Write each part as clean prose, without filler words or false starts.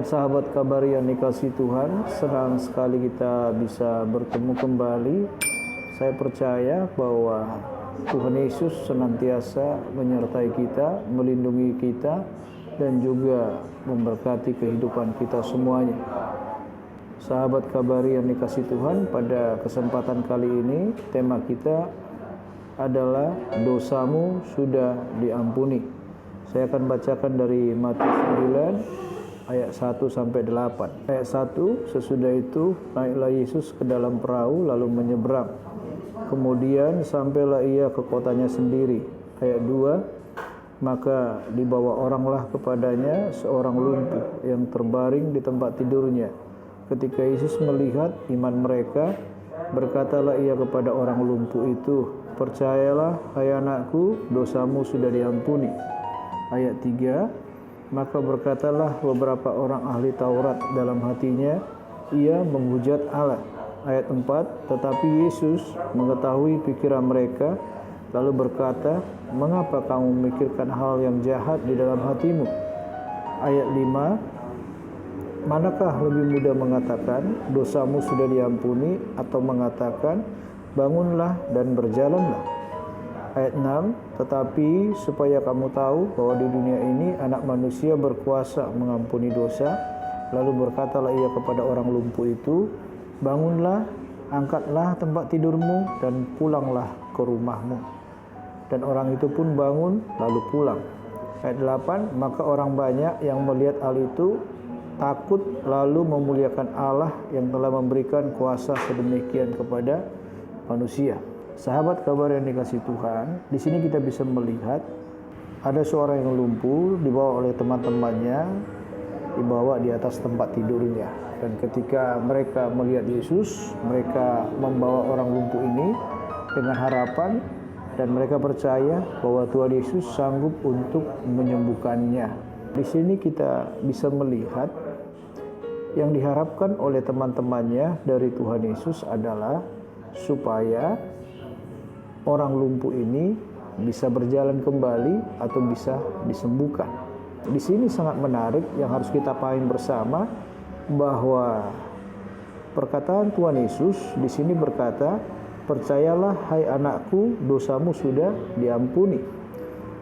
sahabat kabar yang dikasihi Tuhan, senang sekali kita bisa bertemu kembali. Saya percaya bahwa Tuhan Yesus senantiasa menyertai kita, melindungi kita, dan juga memberkati kehidupan kita semuanya. Sahabat kabar yang dikasihi Tuhan, pada kesempatan kali ini tema kita adalah dosamu sudah diampuni. Saya akan bacakan dari Matius 9 ayat 1 sampai 8. Ayat 1, sesudah itu naiklah Yesus ke dalam perahu lalu menyeberang. Kemudian sampailah ia ke kotanya sendiri. Ayat 2, maka dibawa oranglah kepadanya seorang lumpuh yang terbaring di tempat tidurnya. Ketika Yesus melihat iman mereka, berkatalah ia kepada orang lumpuh itu, percayalah, hai anakku, dosamu sudah diampuni. Ayat 3, maka berkatalah beberapa orang ahli Taurat dalam hatinya, ia menghujat Allah. Ayat 4, tetapi Yesus mengetahui pikiran mereka, lalu berkata, mengapa kamu memikirkan hal yang jahat di dalam hatimu? Ayat 5, manakah lebih mudah mengatakan, dosamu sudah diampuni, atau mengatakan, bangunlah dan berjalanlah? Ayat 6, tetapi supaya kamu tahu bahwa di dunia ini anak manusia berkuasa mengampuni dosa. Lalu berkatalah ia kepada orang lumpuh itu, bangunlah, angkatlah tempat tidurmu, dan pulanglah ke rumahmu. Dan orang itu pun bangun, lalu pulang. Ayat 8, maka orang banyak yang melihat hal itu takut, lalu memuliakan Allah yang telah memberikan kuasa sedemikian kepada manusia. Sahabat kabar yang dikasihi Tuhan, di sini kita bisa melihat ada seorang yang lumpuh dibawa oleh teman-temannya, dibawa di atas tempat tidurnya. Dan ketika mereka melihat Yesus, mereka membawa orang lumpuh ini dengan harapan, dan mereka percaya bahwa Tuhan Yesus sanggup untuk menyembuhkannya. Di sini kita bisa melihat yang diharapkan oleh teman-temannya dari Tuhan Yesus adalah supaya orang lumpuh ini bisa berjalan kembali atau bisa disembuhkan. Di sini sangat menarik yang harus kita pahami bersama, bahwa perkataan Tuhan Yesus di sini berkata, percayalah hai anakku, dosamu sudah diampuni.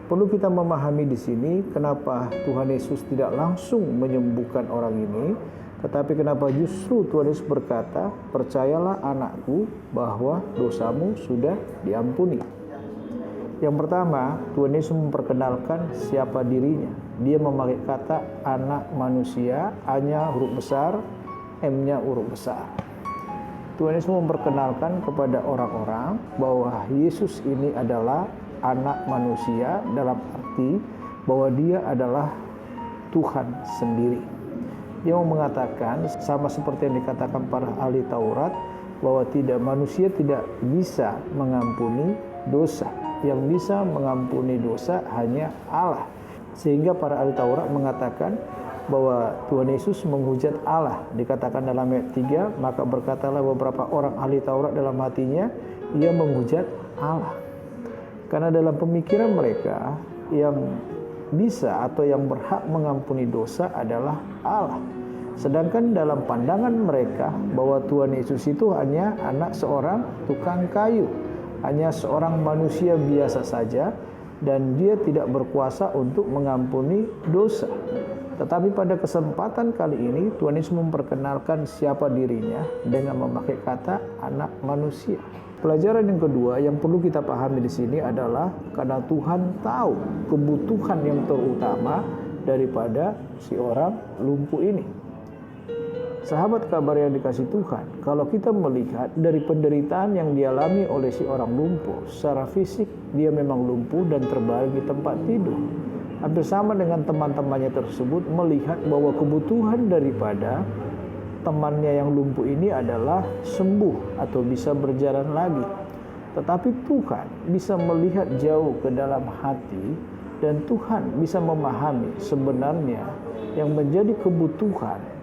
Perlu kita memahami di sini kenapa Tuhan Yesus tidak langsung menyembuhkan orang ini, tetapi kenapa justru Tuhan Yesus berkata, percayalah anakku bahwa dosamu sudah diampuni. Yang pertama, Tuhan Yesus memperkenalkan siapa dirinya. Dia memakai kata anak manusia, A-nya huruf besar, M-nya huruf besar. Tuhan Yesus memperkenalkan kepada orang-orang bahwa Yesus ini adalah anak manusia, dalam arti bahwa dia adalah Tuhan sendiri. Dia mau mengatakan, sama seperti yang dikatakan para ahli Taurat, bahwa manusia tidak bisa mengampuni dosa. Yang bisa mengampuni dosa hanya Allah. Sehingga para ahli Taurat mengatakan bahwa Tuhan Yesus menghujat Allah. Dikatakan dalam ayat 3, maka berkatalah beberapa orang ahli Taurat dalam hatinya, ia menghujat Allah. Karena dalam pemikiran mereka, yang bisa atau yang berhak mengampuni dosa adalah Allah. Sedangkan dalam pandangan mereka bahwa Tuhan Yesus itu hanya anak seorang tukang kayu, hanya seorang manusia biasa saja, dan dia tidak berkuasa untuk mengampuni dosa. Tetapi pada kesempatan kali ini Tuhan Yesus memperkenalkan siapa dirinya dengan memakai kata anak manusia. Pelajaran yang kedua yang perlu kita pahami di sini adalah karena Tuhan tahu kebutuhan yang terutama daripada si orang lumpuh ini. Sahabat kabar yang dikasihi Tuhan, kalau kita melihat dari penderitaan yang dialami oleh si orang lumpuh, secara fisik dia memang lumpuh dan terbaring di tempat tidur. Hampir sama dengan teman-temannya tersebut melihat bahwa kebutuhan daripada temannya yang lumpuh ini adalah sembuh atau bisa berjalan lagi. Tetapi Tuhan bisa melihat jauh ke dalam hati, dan Tuhan bisa memahami sebenarnya yang menjadi kebutuhan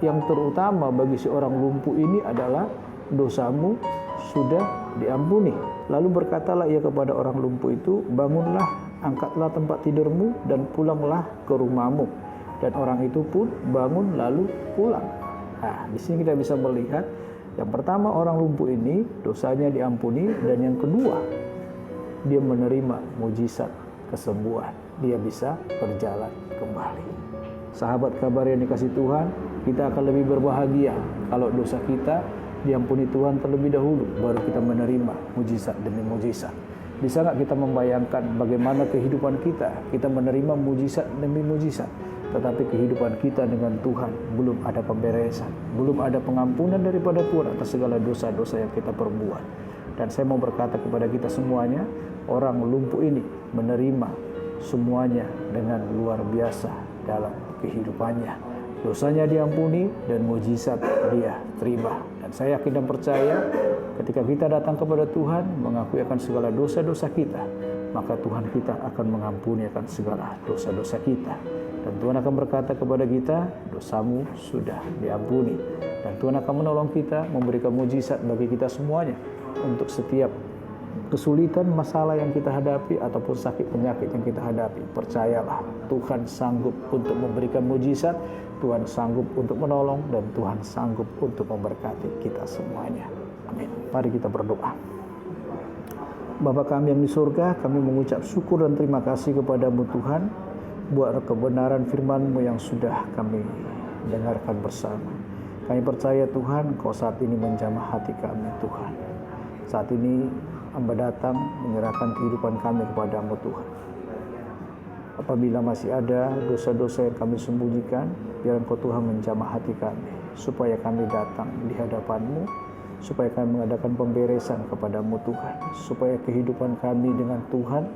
yang terutama bagi seorang lumpuh ini adalah dosamu sudah diampuni. Lalu berkatalah ia kepada orang lumpuh itu, bangunlah, angkatlah tempat tidurmu, dan pulanglah ke rumahmu. Dan orang itu pun bangun lalu pulang. Nah, di sini kita bisa melihat yang pertama, orang lumpuh ini dosanya diampuni, dan yang kedua, dia menerima mujizat kesembuhan. Dia bisa berjalan kembali. Sahabat kabar yang dikasih Tuhan, kita akan lebih berbahagia kalau dosa kita diampuni Tuhan terlebih dahulu, baru kita menerima mujizat demi mujizat. Bisa nggak kita membayangkan bagaimana kehidupan kita? Kita menerima mujizat demi mujizat, tetapi kehidupan kita dengan Tuhan belum ada pemberesan, belum ada pengampunan daripada Tuhan atas segala dosa-dosa yang kita perbuat. Dan saya mau berkata kepada kita semuanya, orang lumpuh ini menerima semuanya dengan luar biasa dalam kehidupannya. Dosanya diampuni dan mujizat dia terima. Dan saya yakin dan percaya ketika kita datang kepada Tuhan, mengakui akan segala dosa-dosa kita, maka Tuhan kita akan mengampuni akan segala dosa-dosa kita. Dan Tuhan akan berkata kepada kita, dosamu sudah diampuni. Dan Tuhan akan menolong kita, memberikan mujizat bagi kita semuanya untuk setiap kesulitan, masalah yang kita hadapi ataupun sakit penyakit yang kita hadapi. Percayalah, Tuhan sanggup untuk memberikan mujizat, Tuhan sanggup untuk menolong, dan Tuhan sanggup untuk memberkati kita semuanya. Amin. Mari kita berdoa. Bapa kami yang di surga, kami mengucap syukur dan terima kasih kepadamu Tuhan, buat kebenaran firman-Mu yang sudah kami dengarkan bersama. Kami percaya Tuhan, Engkau saat ini menjamah hati kami Tuhan. Saat ini Hamba datang menyerahkan kehidupan kami kepadamu Tuhan. Apabila masih ada dosa-dosa yang kami sembunyikan, biar Engkau Tuhan menjamah hati kami, supaya kami datang di hadapan-Mu, supaya kami mengadakan pemberesan kepadamu Tuhan, supaya kehidupan kami dengan Tuhan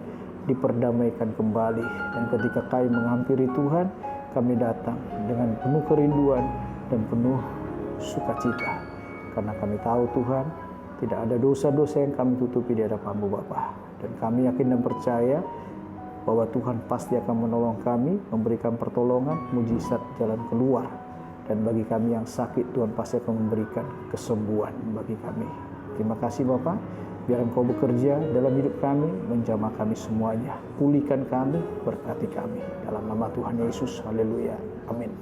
diperdamaikan kembali. Dan ketika kami menghampiri Tuhan, kami datang dengan penuh kerinduan dan penuh sukacita, karena kami tahu Tuhan, tidak ada dosa-dosa yang kami tutupi di hadapan-Mu Bapa. Dan kami yakin dan percaya bahwa Tuhan pasti akan menolong kami, memberikan pertolongan, mujizat jalan keluar. Dan bagi kami yang sakit, Tuhan pasti akan memberikan kesembuhan bagi kami. Terima kasih Bapa, biar Engkau bekerja dalam hidup kami, menjamah kami semuanya. Pulihkan kami, berkati kami. Dalam nama Tuhan Yesus, haleluya, amin.